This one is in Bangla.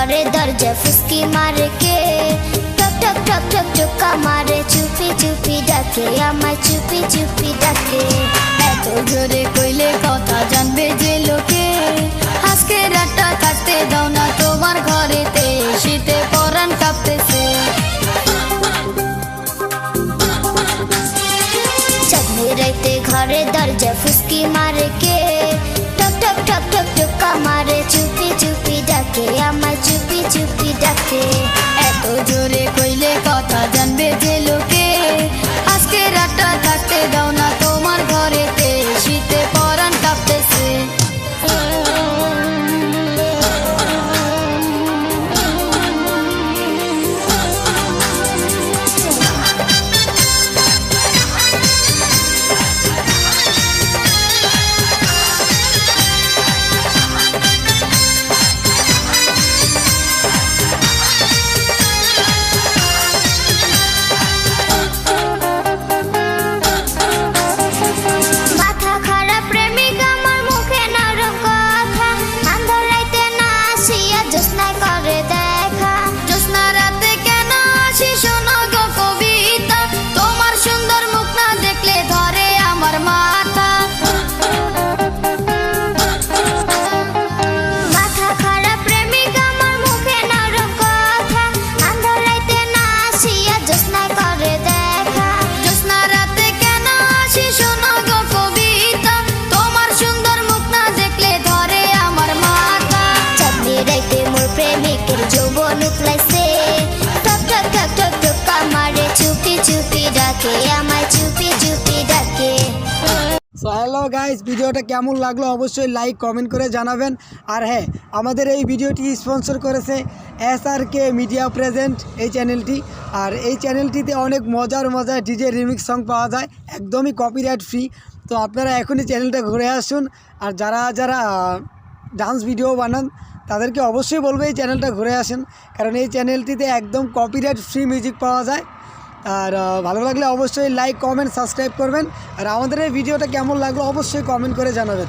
घरे दरजा फुसकी मारे के टक टक टक टक टक्का मारे चुपी चुपी डाके आमाय चुपी चुपी डाके এত জোরে কইলে কথা জানবে যে লোকে আজকে রাতটা থাকতে দাও না তোমার ঘরেতে শীতে পরাণ কাঁপতেছে चाँदनी राते घरे दरजा फुसकी मारे के टक टक टक टक टक्का मारे चुपी चुपी डाके आमाय चुपी चुपी डाके এত জোরে কইলে কথা জানবে যে লোকে আজকে রাতটা থাকতে দাও না তোমার ঘরেতে শীতে পরাণ কাঁপতেছে সো হ্যালো গাইস, ভিডিওটা কেমন লাগলো অবশ্যই লাইক কমেন্ট করে জানাবেন। আর হ্যাঁ, আমাদের এই ভিডিওটি স্পন্সর করেছে SRK মিডিয়া প্রেজেন্ট এই চ্যানেলটি। আর এই চ্যানেলটিতে অনেক মজার ডিজে রিমিক্স সং পাওয়া যায়, একদমই কপিরাইট ফ্রি। তো আপনারা এখনই চ্যানেলটা ঘুরে আসুন। আর যারা যারা ডান্স ভিডিও বানান তাদেরকে অবশ্যই বলবো এই চ্যানেলটা ঘুরে আসেন, কারণ এই চ্যানেলটিতে একদম কপিরাইট ফ্রি মিউজিক পাওয়া যায়। আর ভালো লাগলে অবশ্যই লাইক কমেন্ট সাবস্ক্রাইব করবেন। আর আমাদের এই ভিডিওটা কেমন লাগলো অবশ্যই কমেন্ট করে জানাবেন।